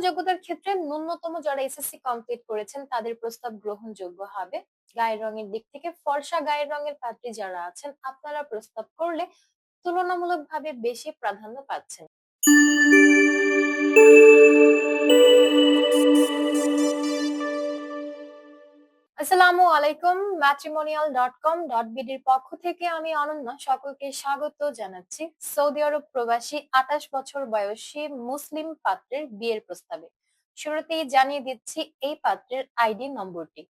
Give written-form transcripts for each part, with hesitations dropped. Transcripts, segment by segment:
যোগ্যতার ক্ষেত্রে ন্যূনতম যারা এসএসসি কমপ্লিট করেছেন তাদের প্রস্তাব গ্রহণযোগ্য হবে। গায়ের রঙের দিক থেকে ফর্সা গায়ের রঙের পাত্রী যারা আছেন আপনারা প্রস্তাব করলে তুলনামূলকভাবে বেশি প্রাধান্য পাচ্ছেন। আসসালামু আলাইকুম। matrimonial.com.bd এর পক্ষ থেকে আমি অনন্যা সকলকে স্বাগত জানাচ্ছি সৌদি আরব প্রবাসী 28 বছর বয়সী মুসলিম পাত্রের বিয়ের প্রস্তাবে। শুরুতেই জানিয়ে দিচ্ছি এই পাত্রের আইডি নম্বরটি।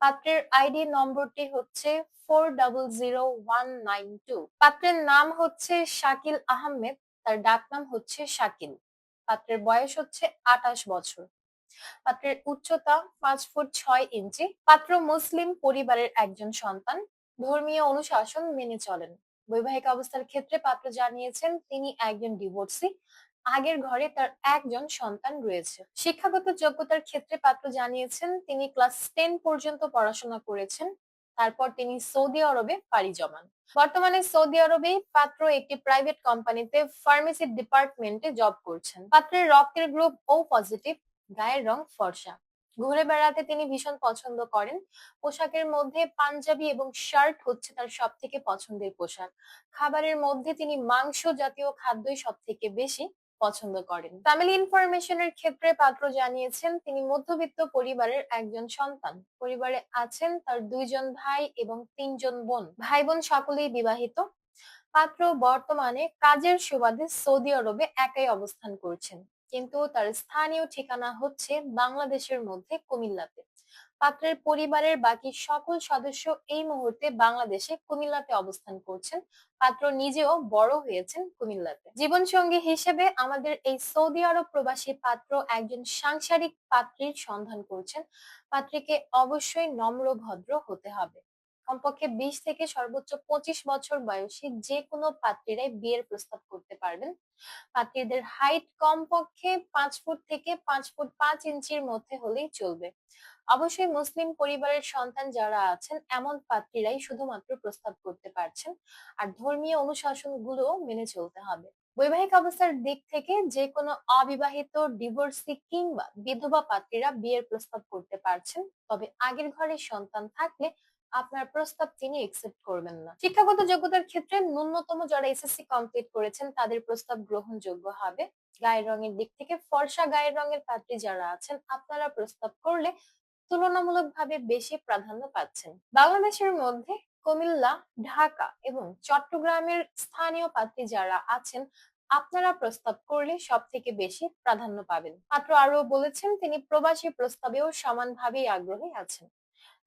পাত্রের আইডি নম্বরটি হচ্ছে 400192। পাত্রের নাম হচ্ছে শাকিল আহমেদ, তার ডাক নাম হচ্ছে শাকিল। পাত্রের বয়স হচ্ছে 28 বছর। পাত্রের উচ্চতা 5 ফুট 6 ইঞ্চি। পাত্র মুসলিম পরিবারের একজন সন্তান, ধর্মীয় অনুশাসন মেনে চলেন। বৈবাহিক অবস্থার ক্ষেত্রে পাত্র জানিয়েছেন তিনি একজন ডিভোর্সি, আগের ঘরে তার একজন সন্তান রয়েছে। শিক্ষাগত যোগ্যতার ক্ষেত্রে পাত্র জানিয়েছেন তিনি ক্লাস 10 পর্যন্ত পড়াশোনা করেছেন, তারপর তিনি সৌদি আরবে পাড়ি জমান। বর্তমানে সৌদি আরবে পাত্র একটি প্রাইভেট কোম্পানিতে ফার্মেসি ডিপার্টমেন্টে জব করছেন। পাত্রের রক্তের গ্রুপ ও পজিটিভ, গায়ের রং ফর্সা। ঘুরে বেড়াতে তিনি ভীষণ পছন্দ করেন। পোশাকের মধ্যে পাঞ্জাবি এবং শার্ট হচ্ছে তার সব থেকে পছন্দের পোশাক। খাবারের মধ্যে তিনি মাংস জাতীয় খাদ্যই সব থেকে বেশি পছন্দ করেন। ফ্যামিলি ইনফরমেশনের ক্ষেত্রে পাত্র জানিয়েছেন তিনি মধ্যবিত্ত পরিবারের একজন সন্তান। পরিবারে আছেন তার 2 জন ভাই এবং 3 জন বোন। ভাই বোন সকলেই বিবাহিত। পাত্র বর্তমানে কাজের সুবাদে সৌদি আরবে একাই অবস্থান করছেন, কিন্তু তার স্থানীয় ঠিকানা হচ্ছে বাংলাদেশের মধ্যে কুমিল্লাতে। পাত্রের পরিবারের বাকি সকল সদস্য এই মুহূর্তে বাংলাদেশে কুমিল্লাতে অবস্থান করছেন। পাত্র নিজেও বড় হয়েছেন কুমিল্লাতে। জীবনসঙ্গী হিসেবে আমাদের এই সৌদি আরব প্রবাসী পাত্র একজন সাংসারিক পাত্রীর সন্ধান করছেন। পাত্রীকে অবশ্যই নম্র ভদ্র হতে হবে। কমপক্ষে 20 থেকে সর্বোচ্চ 25 বছর বয়সী যে কোনো পাত্রীরাই বিয়ের প্রস্তাব করতে পারবেন। পাত্রীদের হাইট কমপক্ষে 5 ফুট থেকে 5 ফুট 5 ইঞ্চির মধ্যে হলেই চলবে। অবশ্যই মুসলিম পরিবারের সন্তান যারা আছেন এমন পাত্রীরাই শুধুমাত্র প্রস্তাব করতে পারছেন, আর ধর্মীয় অনুশাসন গুলো মেনে চলতে হবে। বৈবাহিক অবস্থার দিক থেকে যে কোনো অবিবাহিত, ডিভোর্সি কিংবা বিধবা পাত্রীরা বিয়ের প্রস্তাব করতে পারছেন, তবে আগের ঘরে সন্তান থাকলে আপনার প্রস্তাব তিনি একসেপ্ট করবেন না। শিক্ষাগত যোগ্যতার ক্ষেত্রে ন্যূনতম যারা এসএসসি কমপ্লিট করেছেন তাদের প্রস্তাব গ্রহণযোগ্য হবে। গায়ের রঙের দিক থেকে ফর্সা গায়ের রঙের পাত্রী যারা আছেন আপনারা প্রস্তাব করলে তুলনামূলকভাবে বেশি প্রাধান্য পাচ্ছেন। বাংলাদেশের মধ্যে কুমিল্লা, ঢাকা এবং চট্টগ্রামের স্থানীয় পাত্রী যারা আছেন আপনারা প্রস্তাব করলে সব থেকে বেশি প্রাধান্য পাবেন। পাত্র আরো বলেছেন তিনি প্রবাসী প্রস্তাবেও সমানভাবেই আগ্রহী আছেন।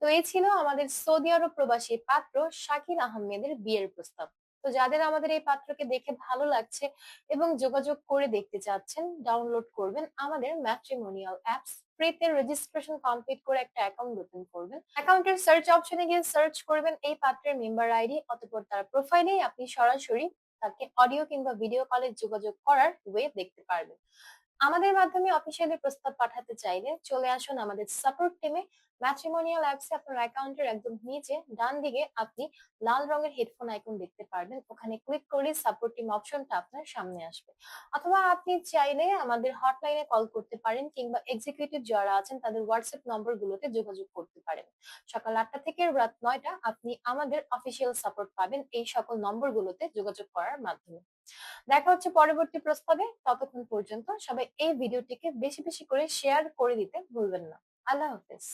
তো এই ছিল আমাদের সৌদি আরব প্রবাসী পাত্র শাকিল আহমেদের বিয়ের প্রস্তাব। তো যাদের আমাদের এই পাত্রকে দেখে ভালো লাগছে এবং যোগাযোগ করে দেখতে চাচ্ছেন, ডাউনলোড করবেন আমাদের ম্যাট্রিমোনিয়াল অ্যাপস। ফ্রিতে রেজিস্ট্রেশন কমপ্লিট করে একটা অ্যাকাউন্ট ওপেন করবেন। অ্যাকাউন্টের সার্চ অপশনে গিয়ে সার্চ করবেন এই পাত্রের মেম্বার আইডি, অতঃপর তার প্রোফাইলেই আপনি সরাসরি তাকে অডিও কিংবা ভিডিও কলে যোগাযোগ করার ওয়ে দেখতে পারবেন। আমাদের মাধ্যমে অফিসিয়ালি প্রস্তাব পাঠাতে চাইলে চলে আসুন আমাদের সাপোর্ট টিমে। ম্যাট্রিমোনিয়াল অ্যাপসে আপনার অ্যাকাউন্টের একদম নিচে ডান দিকে আপনি লাল রঙের হেডফোন আইকন দেখতে পারবেন, ওখানে ক্লিক করলে সাপোর্ট টিম অপশনটা আপনার সামনে আসবে। অথবা আপনি চাইলে আমাদের হটলাইনে কল করতে পারেন কিংবা এক্সিকিউটিভ যারা আছেন তাদের হোয়াটসঅ্যাপ নম্বর গুলোতে যোগাযোগ করতে পারেন। সকাল 8টা থেকে রাত 9টা আপনি আমাদের অফিসিয়াল সাপোর্ট পাবেন এই সকল নম্বরগুলোতে যোগাযোগ করার মাধ্যমে। দেখা হচ্ছে পরবর্তী প্রস্তাবে। ততক্ষণ পর্যন্ত সবাই এই ভিডিওটিকে বেশি বেশি করে শেয়ার করে দিতে ভুলবেন না। আল্লাহ হাফেজ।